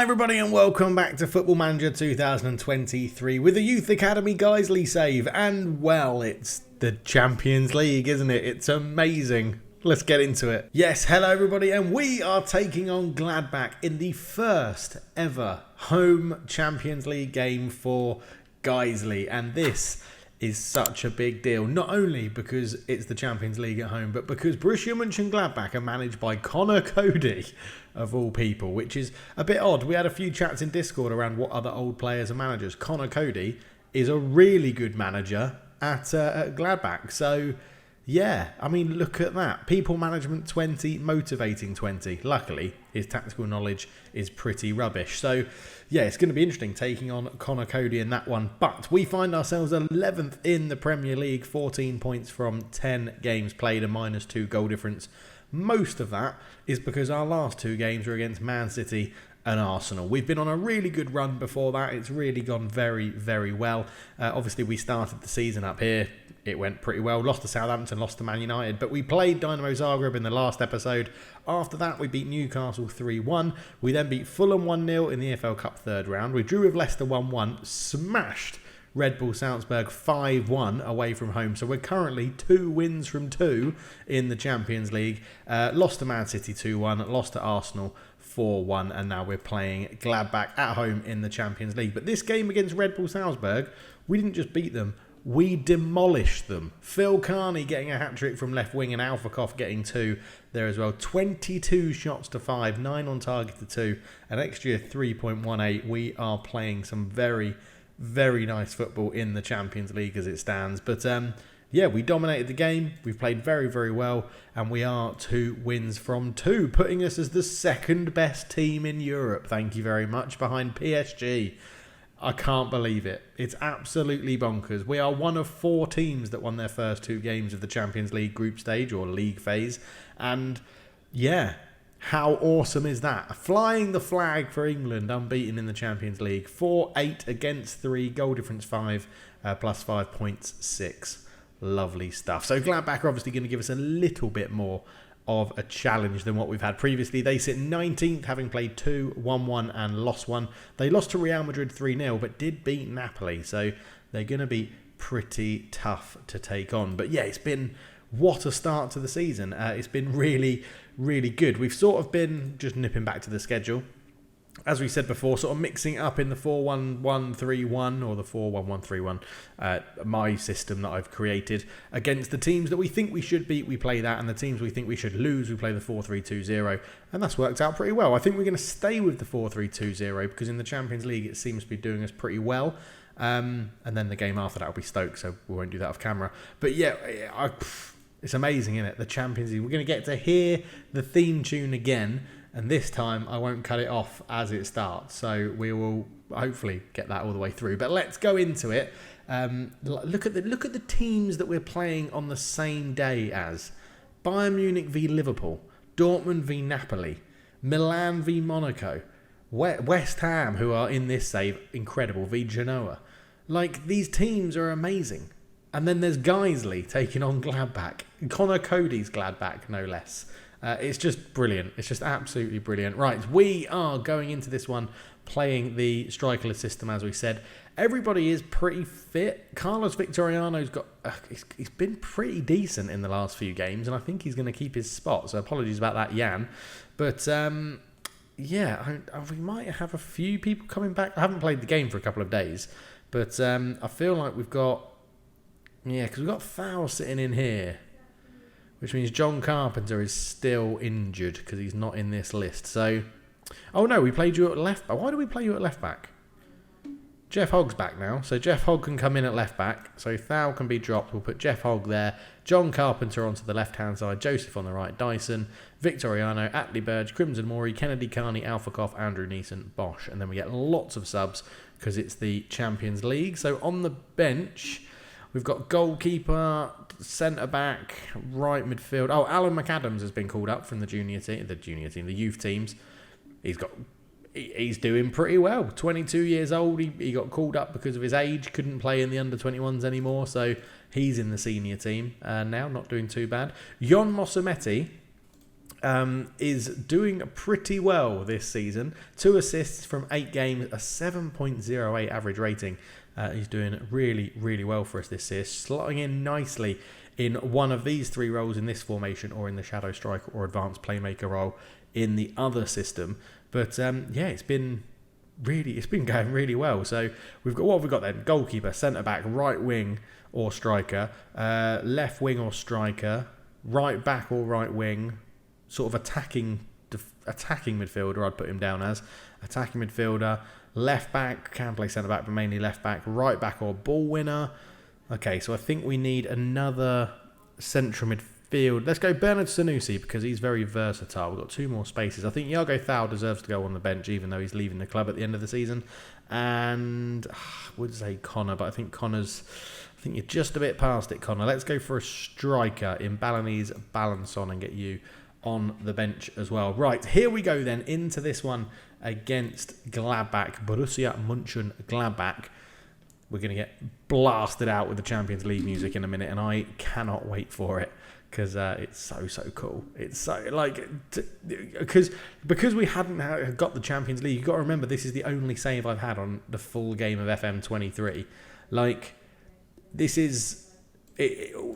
everybody and welcome back to Football Manager 2023 with the Youth Academy Guiseley save. And well, it's the Champions League, isn't it? It's amazing. Let's get into it. Yes, hello everybody, and we are taking on Gladbach in the first ever home Champions League game for Guiseley. And this is such a big deal, not only because it's the Champions League at home, but because Borussia Mönchengladbach are managed by Conor Cody, of all people, which is a bit odd. We had a few chats in Discord around what other old players are managers. Conor Cody is a really good manager at Gladbach. So, yeah, I mean, look at that. People management 20, motivating 20. Luckily, his tactical knowledge is pretty rubbish. So, yeah, it's going to be interesting taking on Conor Cody in that one. But we find ourselves 11th in the Premier League, 14 points from 10 games played, a -2 goal difference. Most of that is because our last two games were against Man City and Arsenal. We've been on a really good run before that. It's really gone very, very well. Obviously, we started the season up here. It went pretty well. Lost to Southampton, lost to Man United. But we played Dynamo Zagreb in the last episode. After that, we beat Newcastle 3-1. We then beat Fulham 1-0 in the EFL Cup third round. We drew with Leicester 1-1. Smashed Red Bull Salzburg 5-1 away from home. So we're currently 2 wins from 2 in the Champions League. Lost to Man City 2-1. Lost to Arsenal 4-1. And now we're playing Gladbach at home in the Champions League. But this game against Red Bull Salzburg, we didn't just beat them. We demolished them. Phil Carney getting a hat-trick from left wing and Alphakoff getting 2 there as well. 22 shots to 5, 9 on target to 2, an XG of 3.18. We are playing some very, very nice football in the Champions League as it stands. But yeah, we dominated the game. We've played very, very well. And we are 2 wins from 2, putting us as the second best team in Europe. Thank you very much, behind PSG. I can't believe it. It's absolutely bonkers. We are one of 4 teams that won their first 2 games of the Champions League group stage or league phase. And yeah, how awesome is that? Flying the flag for England, unbeaten in the Champions League. 4-8 against 3, goal difference 5, plus 5 points 6. Lovely stuff. So Gladbach are obviously going to give us a little bit more of a challenge than what we've had previously. They sit 19th, having played 2, won 1 and lost 1. They lost to Real Madrid 3-0, but did beat Napoli. So they're going to be pretty tough to take on. But yeah, it's been what a start to the season. It's been really, really good. We've sort of been just nipping back to the schedule. As we said before, sort of mixing it up in the 4-1-1-3-1 or the 4-1-1-3-1, my system that I've created. Against the teams that we think we should beat, we play that, and the teams we think we should lose, we play the 4-3-2-0, and that's worked out pretty well. I think we're going to stay with the 4-3-2-0 because in the Champions League it seems to be doing us pretty well. And then the game after that will be Stoke, so we won't do that off camera. But yeah, it's amazing, isn't it? The Champions League. We're going to get to hear the theme tune again. And this time I won't cut it off as it starts. So we will hopefully get that all the way through. But let's go into it. Look at the teams that we're playing on the same day as. Bayern Munich v Liverpool. Dortmund v Napoli. Milan v Monaco. West Ham, who are in this save, incredible, v Genoa. Like, these teams are amazing. And then there's Guiseley taking on Gladbach. Conor Cody's Gladbach, no less. It's just brilliant. It's just absolutely brilliant. Right, we are going into this one playing the strikerless system, as we said. Everybody is pretty fit. Carlos Victoriano's got... he's been pretty decent in the last few games, and I think he's going to keep his spot. So apologies about that, Jan. But, yeah, we might have a few people coming back. I haven't played the game for a couple of days, but I feel like we've got... Yeah, because we've got Fowl sitting in here, which means John Carpenter is still injured because he's not in this list. So, oh no, we played you at left back. Why do we play you at left back? Jeff Hogg's back now. So Jeff Hogg can come in at left back. So Thal can be dropped. We'll put Jeff Hogg there. John Carpenter onto the left-hand side. Joseph on the right. Dyson, Victoriano, Atlee Burge, Crimson Mori, Kennedy Carney, Alphakoff, Andrew Neeson, Bosch. And then we get lots of subs because it's the Champions League. So on the bench... We've got goalkeeper, centre-back, right midfield. Oh, Alan McAdams has been called up from the youth teams. He's doing pretty well. 22 years old. He got called up because of his age. Couldn't play in the under-21s anymore, so he's in the senior team now, not doing too bad. Jon Mosametti is doing pretty well this season. 2 assists from 8 games, a 7.08 average rating. He's doing really, really well for us this season, slotting in nicely in one of these 3 roles in this formation, or in the shadow striker or advanced playmaker role in the other system. But it's been going really well. So we've got, what have we got then? Goalkeeper, centre back, right wing or striker, left wing or striker, right back or right wing, sort of attacking midfielder. I'd put him down as attacking midfielder. Left back, can play centre back, but mainly left back. Right back or ball winner. Okay, so I think we need another central midfield. Let's go Bernard Sanusi, because he's very versatile. We've got 2 more spaces. I think Iago Thau deserves to go on the bench, even though he's leaving the club at the end of the season. And I would say Connor, but I think you're just a bit past it, Connor. Let's go for a striker in Balinese Balançon and get you on the bench as well. Right, here we go then into this one against Gladbach, Borussia Mönchengladbach. We're going to get blasted out with the Champions League music in a minute, and I cannot wait for it, because it's so cool. It's so, like, because we hadn't got the Champions League, you've got to remember this is the only save I've had on the full game of FM23. Like, this is...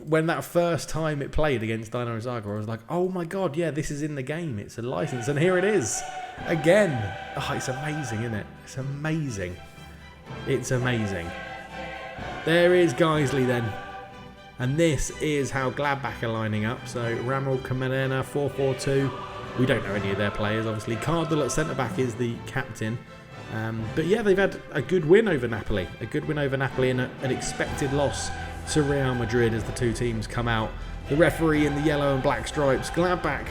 when that first time it played against Dynamo Zagreb, I was like, oh my god, yeah, this is in the game. It's a license, and here it is. Again. Oh, it's amazing, isn't it? It's amazing. It's amazing. There is Guiseley then. And this is how Gladbach are lining up. So Ramel Camarena, 4-4-2. We don't know any of their players, obviously. Cardinal at centre-back is the captain. But yeah, they've had a good win over Napoli. A good win over Napoli, and an expected loss to Real Madrid as the 2 teams come out. The referee in the yellow and black stripes. Gladbach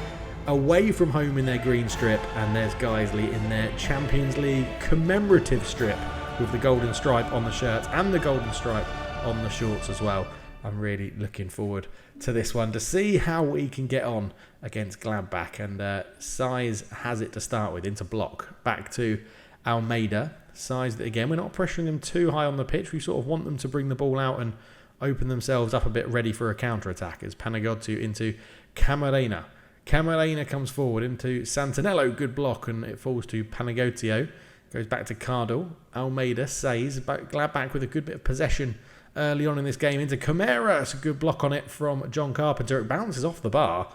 away from home in their green strip, and there's Guiseley in their Champions League commemorative strip with the golden stripe on the shirt and the golden stripe on the shorts as well. I'm really looking forward to this one to see how we can get on against Gladbach. And Size has it to start with, into block. Back to Almeida. Size, again, we're not pressuring them too high on the pitch. We sort of want them to bring the ball out and open themselves up a bit, ready for a counter-attack. As Panagiotou into Camarena. Camarena comes forward into Santinello. Good block, and it falls to Panagiotou. Goes back to Cardle. Almeida says, Gladbach with a good bit of possession early on in this game into Camara. It's a good block on it from John Carpenter. It bounces off the bar,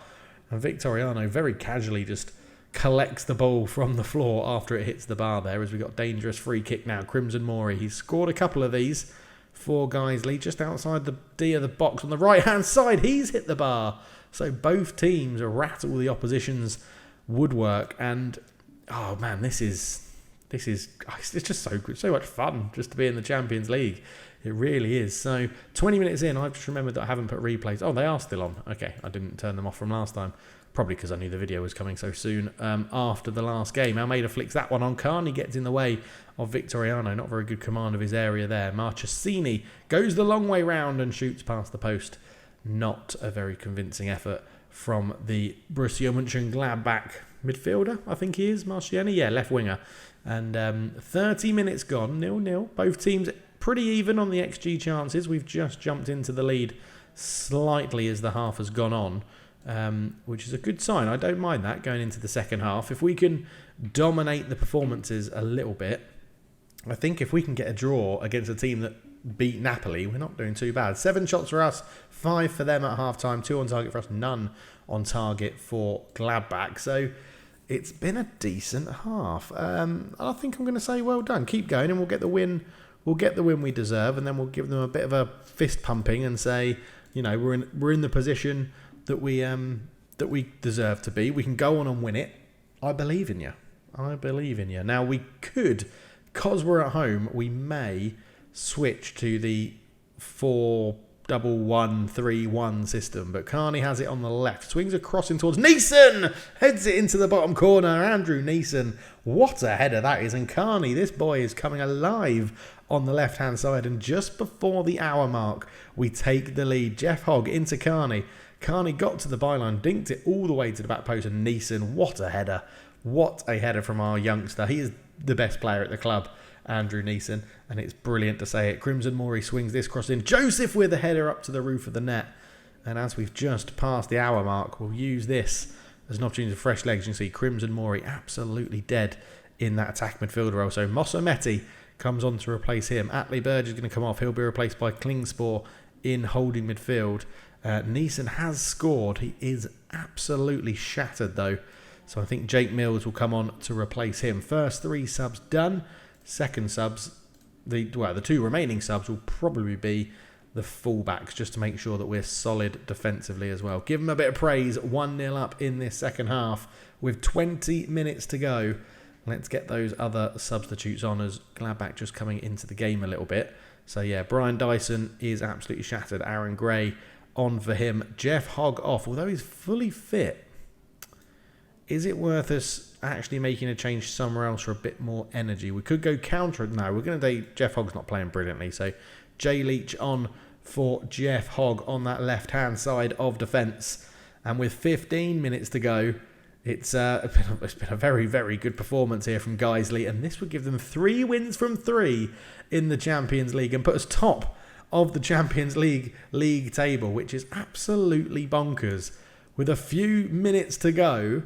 and Victoriano very casually just collects the ball from the floor after it hits the bar there, as we got dangerous free kick now. Crimson Mori, he's scored a couple of these for Guiseley, just outside the D of the box on the right-hand side. He's hit the bar. So both teams rattle the opposition's woodwork, and oh man, it's just so good, so much fun just to be in the Champions League. It really is. So 20 minutes in, I've just remembered that I haven't put replays. Oh, they are still on. Okay, I didn't turn them off from last time. Probably because I knew the video was coming so soon after the last game. Almeida flicks that one on. Carney gets in the way of Victoriano. Not very good command of his area there. Marchesini goes the long way round and shoots past the post. Not a very convincing effort from the Borussia Mönchengladbach midfielder, I think he is, Marciani. Yeah, left winger. And 30 minutes gone, 0-0. Both teams pretty even on the XG chances. We've just jumped into the lead slightly as the half has gone on, which is a good sign. I don't mind that going into the second half. If we can dominate the performances a little bit, I think if we can get a draw against a team that beat Napoli, we're not doing too bad. 7 shots for us, 5 for them at half-time, 2 on target for us, none on target for Gladbach. So it's been a decent half. I think I'm going to say well done. Keep going and we'll get the win. We'll get the win we deserve, and then we'll give them a bit of a fist pumping and say, you know, we're in the position that we deserve to be. We can go on and win it. I believe in you. I believe in you. Now we could, because we're at home, we may switch to the 4-1-1-3-1 system, but Carney has it on the left, swings a cross in towards Neeson, heads it into the bottom corner. Andrew Neeson, what a header that is. And Carney, this boy is coming alive on the left hand side, and just before the hour mark we take the lead. Jeff Hogg into Carney. Carney got to the byline, dinked it all the way to the back post, and Neeson, what a header. What a header from our youngster. He is the best player at the club, Andrew Neeson, and it's brilliant to say it. Crimson Mori swings this cross in. Joseph with a header up to the roof of the net. And as we've just passed the hour mark, we'll use this There's an opportunity for fresh legs. You can see Crimson Mori absolutely dead in that attack midfielder role. So Mossameti comes on to replace him. Atlee Burge is going to come off. He'll be replaced by Klingspor in holding midfield. Neeson has scored. He is absolutely shattered though. So I think Jake Mills will come on to replace him. First 3 subs done. Second subs, the 2 remaining subs will probably be the fullbacks, just to make sure that we're solid defensively as well. Give them a bit of praise. 1-0 up in this second half with 20 minutes to go. Let's get those other substitutes on as Gladbach just coming into the game a little bit. So yeah, Brian Dyson is absolutely shattered. Aaron Gray on for him. Jeff Hogg off, although he's fully fit. Is it worth us actually making a change somewhere else for a bit more energy? We could go counter. No, we're going to do... Jeff Hogg's not playing brilliantly. So Jay Leach on for Jeff Hogg on that left-hand side of defence. And with 15 minutes to go, it's been a very, very good performance here from Guiseley. And this would give them 3 wins from 3 in the Champions League and put us top of the Champions League table, which is absolutely bonkers. With a few minutes to go...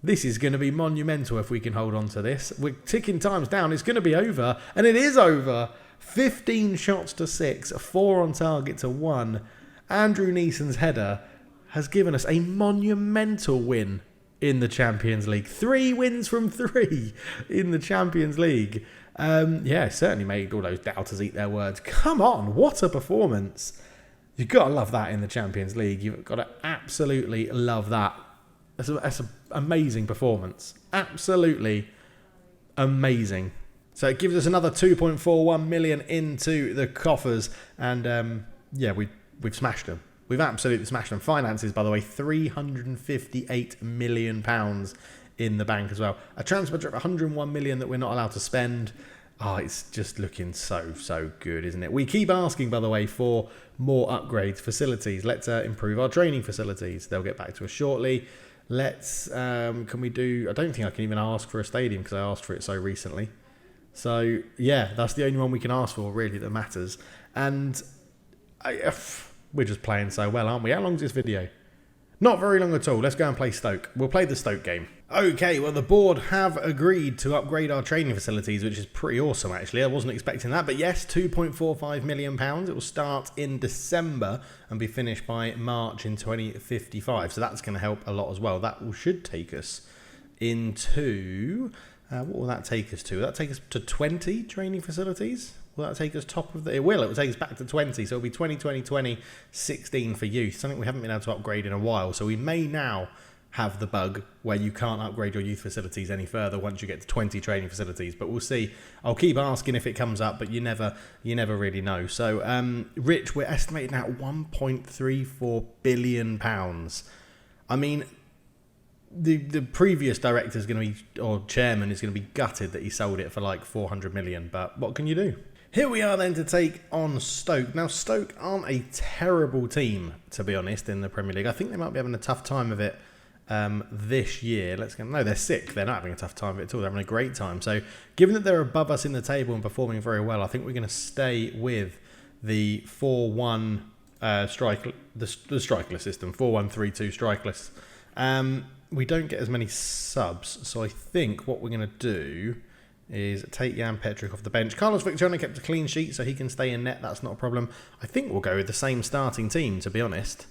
This is going to be monumental if we can hold on to this. We're ticking times down. It's going to be over. And it is over. 15 shots to 6. 4 on target to 1. Andrew Neeson's header has given us a monumental win in the Champions League. 3 wins from 3 in the Champions League. Yeah, certainly made all those doubters eat their words. Come on. What a performance. You've got to love that in the Champions League. You've got to absolutely love that. That's an amazing performance. Absolutely amazing. So it gives us another 2.41 million into the coffers. And yeah, we've smashed them. We've absolutely smashed them. Finances, by the way, £358 million in the bank as well. A transfer budget of 101 million that we're not allowed to spend. Oh, it's just looking so good, isn't it? We keep asking, by the way, for more upgrades, facilities. Let's improve our training facilities. They'll get back to us shortly. Let's, can we do, I don't think I can even ask for a stadium because I asked for it so recently. So, yeah, that's the only one we can ask for, really, that matters. And we're just playing so well, aren't we? How long is this video? Not very long at all. Let's go and play Stoke. We'll play the Stoke game. Okay, well, the board have agreed to upgrade our training facilities, which is pretty awesome, actually. I wasn't expecting that. But yes, £2.45 million. It will start in December and be finished by March in 2055. So that's going to help a lot as well. That should take us into... what will that take us to? Will that take us to 20 training facilities? Will that take us top of the... It will. It will take us back to 20. So it'll be 2020, 2016 for youth. Something we haven't been able to upgrade in a while. So we may now have the bug where you can't upgrade your youth facilities any further once you get to 20 training facilities. But we'll see. I'll keep asking if it comes up, but you never really know. So, Rich, we're estimating at £1.34 billion. I mean... The previous director is going to be, or chairman is going to be gutted that he sold it for like 400 million, but what can you do? Here we are then to take on Stoke. Now, Stoke aren't a terrible team, to be honest, in the Premier League. I think they might be having a tough time of it this year. No, they're sick. They're not having a tough time of it at all. They're having a great time. So, given that they're above us in the table and performing very well, I think we're going to stay with the 4-1 the strikerless system, 4-1-3-2 strikerless. We don't get as many subs, so I think what we're going to do is take Jan Petric off the bench. Carlos Victorino kept a clean sheet, so he can stay in net. That's not a problem. I think we'll go with the same starting team, to be honest.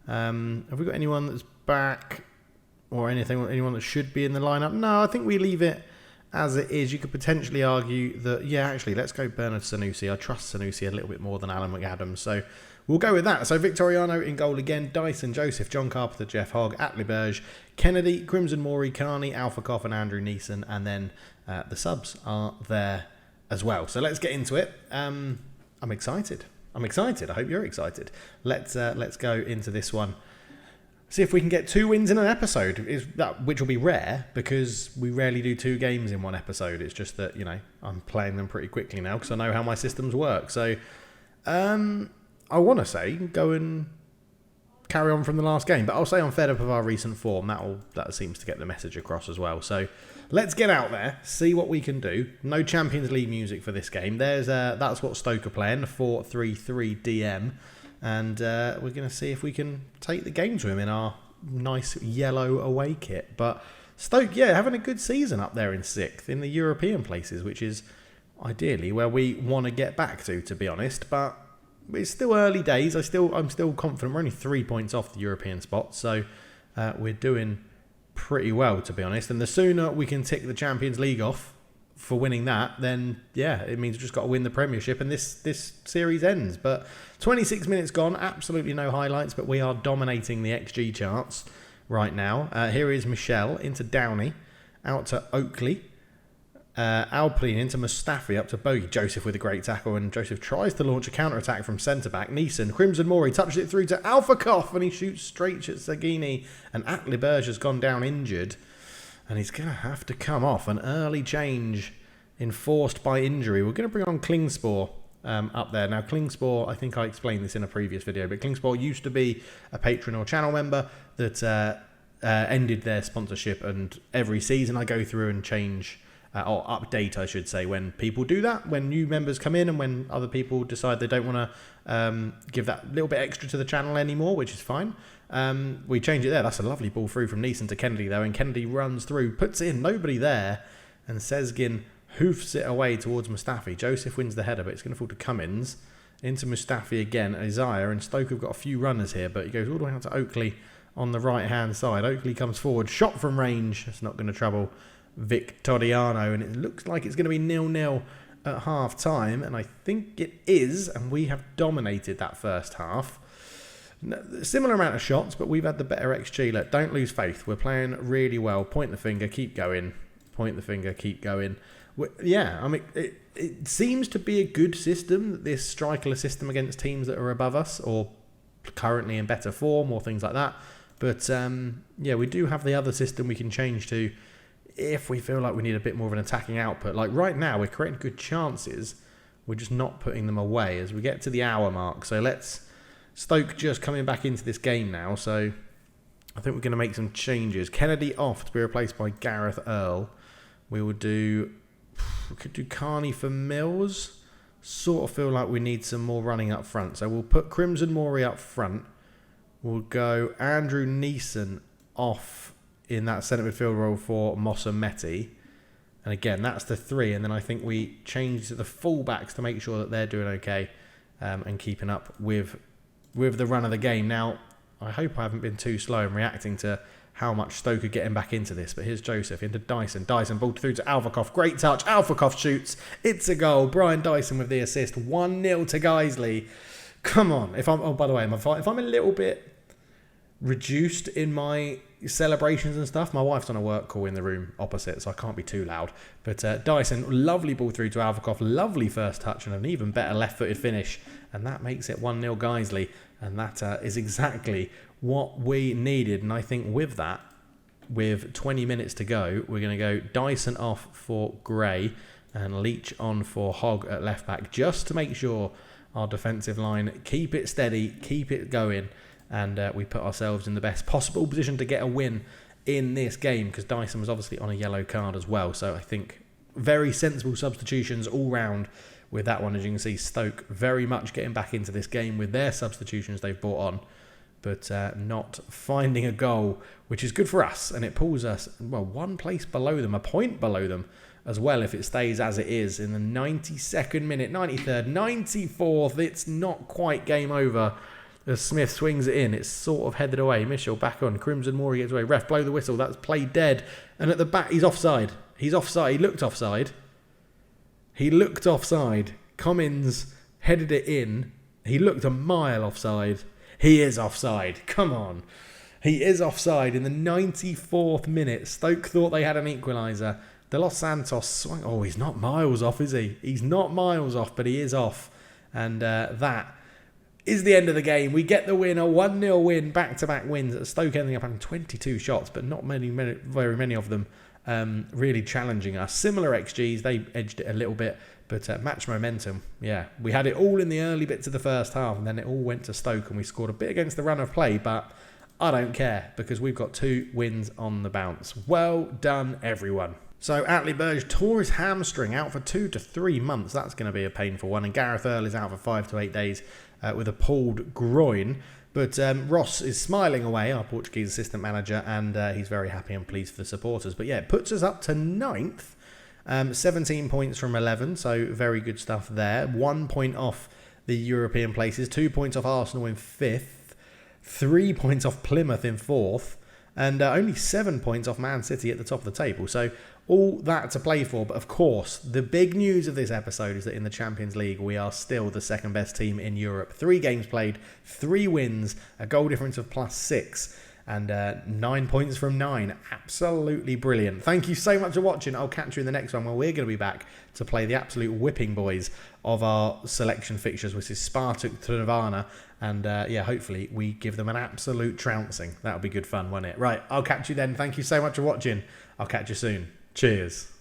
Have we got anyone that's back or anyone that should be in the lineup? No, I think we leave it as it is. You could potentially argue that, yeah, actually, let's go Bernard Sanusi. I trust Sanusi a little bit more than Alan McAdams, so... We'll go with that. So Victoriano in goal again. Dyson, Joseph, John Carpenter, Jeff Hogg, Atlee Burge, Kennedy, Crimson Mori, Carney, Alpha Koff and Andrew Neeson. And then the subs are there as well. So let's get into it. I'm excited. I hope you're excited. Let's go into this one. See if we can get 2 wins in an episode, which will be rare because we rarely do 2 games in one episode. It's just that, I'm playing them pretty quickly now because I know how my systems work. So, I want to say go and carry on from the last game, but I'll say I'm fed up of our recent form. That seems to get the message across as well. So let's get out there, see what we can do. No Champions League music for this game. That's what Stoke are playing, 4-3-3 DM, and we're going to see if we can take the game to him in our nice yellow away kit. But Stoke, yeah, having a good season up there in 6th in the European places, which is ideally where we want to get back to be honest. But it's still early days. I'm still confident. We're only 3 points off the European spot, so we're doing pretty well, to be honest. And the sooner we can tick the Champions League off for winning that, then yeah, it means we've just got to win the Premiership and this series ends. But 26 minutes gone, absolutely no highlights, but we are dominating the XG charts right now. Here is Michel into Downey, out to Oakley, Alpine into Mustafi, up to Bogey. Joseph with a great tackle, and Joseph tries to launch a counter-attack from centre-back. Neeson, Crimson Mori touches it through to Alphakoff, and he shoots straight at Sagini, and Atliberge has gone down injured, and he's going to have to come off. An early change enforced by injury. We're going to bring on Klingspor up there. Now, Klingspor, I think I explained this in a previous video, but Klingspor used to be a patron or channel member that ended their sponsorship, and every season I go through and change, or update, I should say, when people do that, when new members come in and when other people decide they don't want to give that little bit extra to the channel anymore, which is fine. We change it there. That's a lovely ball through from Neeson to Kennedy, though, and Kennedy runs through, puts it in, nobody there, and Sezgin hoofs it away towards Mustafi. Joseph wins the header, but it's going to fall to Cummins. Into Mustafi again, Isaiah, and Stoke have got a few runners here, but he goes all the way out to Oakley on the right-hand side. Oakley comes forward, shot from range. It's not going to trouble Victoriano, and it looks like it's going to be 0-0 at half-time, and I think it is, and we have dominated that first half. Similar amount of shots, but we've had the better XG. Look, don't lose faith. We're playing really well. Point the finger, keep going. Point the finger, keep going. Yeah, I mean, it seems to be a good system, this strikerless system against teams that are above us or currently in better form or things like that. But yeah, we do have the other system we can change to if we feel like we need a bit more of an attacking output. Like right now, we're creating good chances. We're just not putting them away as we get to the hour mark. So Stoke just coming back into this game now. So I think we're going to make some changes. Kennedy off to be replaced by Gareth Earl. We could do Carney for Mills. Sort of feel like we need some more running up front. So we'll put Crimson Mori up front. We'll go Andrew Neeson off in that centre midfield role for Mossa Meti. And again, that's the 3. And then I think we change to the full-backs to make sure that they're doing okay and keeping up with the run of the game. Now, I hope I haven't been too slow in reacting to how much Stoke are getting back into this. But here's Joseph into Dyson. Dyson ball through to Alphakoff. Great touch. Alphakoff shoots. It's a goal. Brian Dyson with the assist. 1-0 to Guiseley. Come on. By the way, if I'm a little bit reduced in my celebrations and stuff, my wife's on a work call in the room opposite, so I can't be too loud. But Dyson, lovely ball through to Alphakoff. Lovely first touch and an even better left-footed finish. And that makes it 1-0 Guiseley. And that is exactly what we needed. And I think with that, with 20 minutes to go, we're going to go Dyson off for Gray and Leach on for Hogg at left back, just to make sure our defensive line keep it steady, keep it going, and we put ourselves in the best possible position to get a win in this game, because Dyson was obviously on a yellow card as well. So I think very sensible substitutions all round with that one. As you can see, Stoke very much getting back into this game with their substitutions they've brought on, but not finding a goal, which is good for us, and it pulls us, well, one place below them, a point below them as well, if it stays as it is in the 92nd minute, 93rd, 94th. It's not quite game over as Smith swings it in. It's sort of headed away. Mitchell back on. Crimson Mori gets away. Ref, blow the whistle. That's play dead. And at the back, he's offside. He's offside. He looked offside. Cummins headed it in. He looked a mile offside. He is offside. Come on. He is offside in the 94th minute. Stoke thought they had an equaliser. De Los Santos swung. Oh, he's not miles off, is he? He's not miles off, but he is off. And that is the end of the game. We get the win, a 1-0 win, back-to-back wins. Stoke ending up having 22 shots, but not very many of them really challenging us. Similar XGs, they edged it a little bit, but match momentum, yeah. We had it all in the early bits of the first half, and then it all went to Stoke, and we scored a bit against the run of play, but I don't care, because we've got 2 wins on the bounce. Well done, everyone. So Atliberge tore his hamstring, out for 2 to 3 months. That's going to be a painful one. And Gareth Earl is out for 5 to 8 days with a pulled groin. But Ross is smiling away, our Portuguese assistant manager, and he's very happy and pleased for the supporters. But yeah, it puts us up to 9th, 17 points from 11, so very good stuff there. 1 point off the European places, 2 points off Arsenal in 5th, 3 points off Plymouth in 4th, and only 7 points off Man City at the top of the table. So all that to play for. But of course, the big news of this episode is that in the Champions League, we are still the second best team in Europe. 3 games played, 3 wins, a goal difference of +6, and 9 points from 9. Absolutely brilliant. Thank you so much for watching. I'll catch you in the next one where we're going to be back to play the absolute whipping boys of our selection fixtures, which is Spartak Trnavana. And yeah, hopefully we give them an absolute trouncing. That'll be good fun, won't it? Right, I'll catch you then. Thank you so much for watching. I'll catch you soon. Cheers.